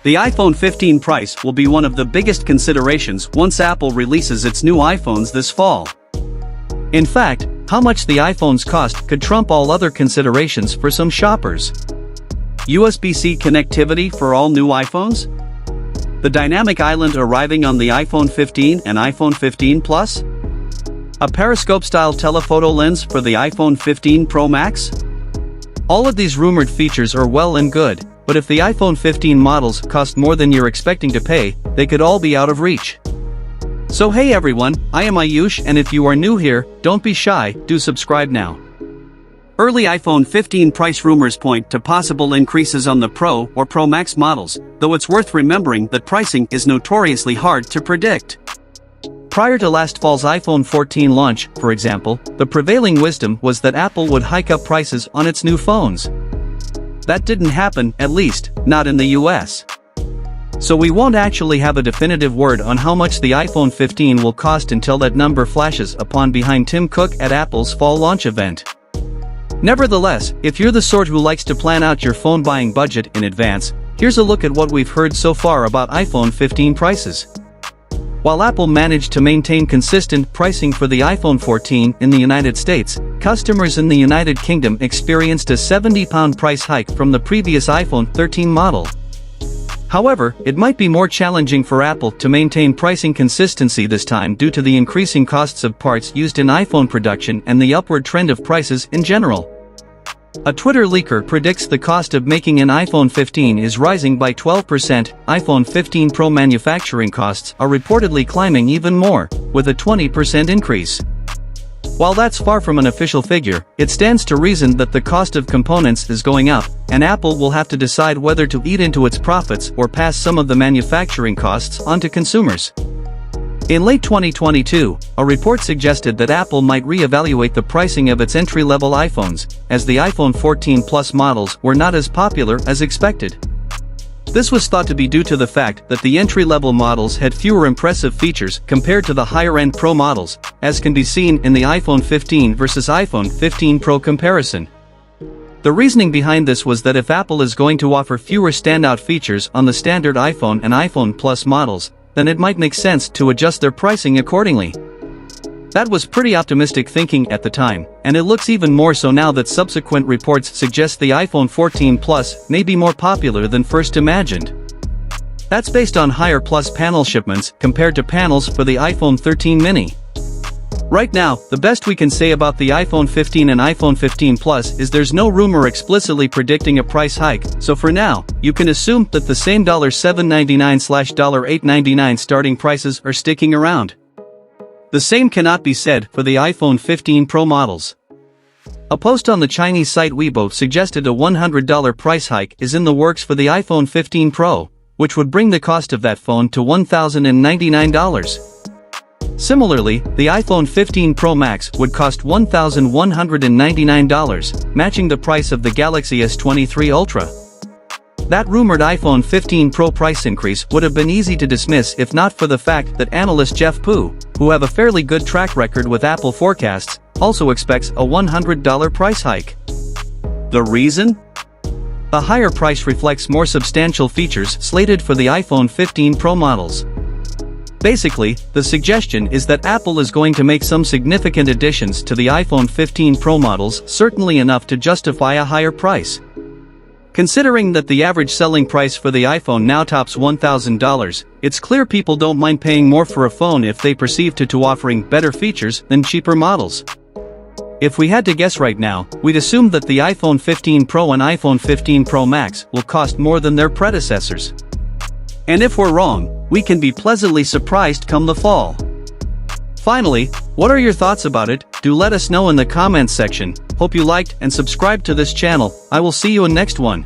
The iPhone 15 price will be one of the biggest considerations once Apple releases its new iPhones this fall. In fact, how much the iPhones cost could trump all other considerations for some shoppers. USB-C connectivity for all new iPhones? The dynamic island arriving on the iPhone 15 and iPhone 15 Plus? A periscope-style telephoto lens for the iPhone 15 Pro Max? All of these rumored features are well and good, but if the iPhone 15 models cost more than you're expecting to pay, they could all be out of reach. So hey everyone, I am Ayush, and if you are new here, don't be shy, do subscribe now. Early iPhone 15 price rumors point to possible increases on the Pro or Pro Max models, though it's worth remembering that pricing is notoriously hard to predict. Prior to last fall's iPhone 14 launch, for example, the prevailing wisdom was that Apple would hike up prices on its new phones. That didn't happen, at least, not in the US. So we won't actually have a definitive word on how much the iPhone 15 will cost until that number flashes upon behind Tim Cook at Apple's fall launch event. Nevertheless, if you're the sort who likes to plan out your phone buying budget in advance, here's a look at what we've heard so far about iPhone 15 prices. While Apple managed to maintain consistent pricing for the iPhone 14 in the United States, customers in the United Kingdom experienced a £70 price hike from the previous iPhone 13 model. However, it might be more challenging for Apple to maintain pricing consistency this time due to the increasing costs of parts used in iPhone production and the upward trend of prices in general. A Twitter leaker predicts the cost of making an iPhone 15 is rising by 12%. iPhone 15 Pro manufacturing costs are reportedly climbing even more, with a 20% increase. While that's far from an official figure, it stands to reason that the cost of components is going up, and Apple will have to decide whether to eat into its profits or pass some of the manufacturing costs on to consumers. In late 2022, a report suggested that Apple might re-evaluate the pricing of its entry-level iPhones, as the iPhone 14 Plus models were not as popular as expected. This was thought to be due to the fact that the entry-level models had fewer impressive features compared to the higher-end Pro models, as can be seen in the iPhone 15 versus iPhone 15 Pro comparison. The reasoning behind this was that if Apple is going to offer fewer standout features on the standard iPhone and iPhone Plus models, then it might make sense to adjust their pricing accordingly. That was pretty optimistic thinking at the time, and it looks even more so now that subsequent reports suggest the iPhone 14 Plus may be more popular than first imagined. That's based on higher Plus panel shipments compared to panels for the iPhone 13 mini. Right now, the best we can say about the iPhone 15 and iPhone 15 Plus is there's no rumor explicitly predicting a price hike, so for now, you can assume that the same $799/$899 starting prices are sticking around. The same cannot be said for the iPhone 15 Pro models. A post on the Chinese site Weibo suggested a $100 price hike is in the works for the iPhone 15 Pro, which would bring the cost of that phone to $1,099. Similarly, the iPhone 15 Pro Max would cost $1,199, matching the price of the Galaxy S23 Ultra. That rumored iPhone 15 Pro price increase would have been easy to dismiss if not for the fact that analyst Jeff Pu, who have a fairly good track record with Apple forecasts, also expects a $100 price hike. The reason? The higher price reflects more substantial features slated for the iPhone 15 Pro models. Basically, the suggestion is that Apple is going to make some significant additions to the iPhone 15 Pro models, certainly enough to justify a higher price. Considering that the average selling price for the iPhone now tops $1,000, it's clear people don't mind paying more for a phone if they perceive to offering better features than cheaper models. If we had to guess right now, we'd assume that the iPhone 15 Pro and iPhone 15 Pro Max will cost more than their predecessors. And if we're wrong, we can be pleasantly surprised come the fall. Finally, what are your thoughts about it? Do let us know in the comments section. Hope you liked and subscribed to this channel. I will see you in next one.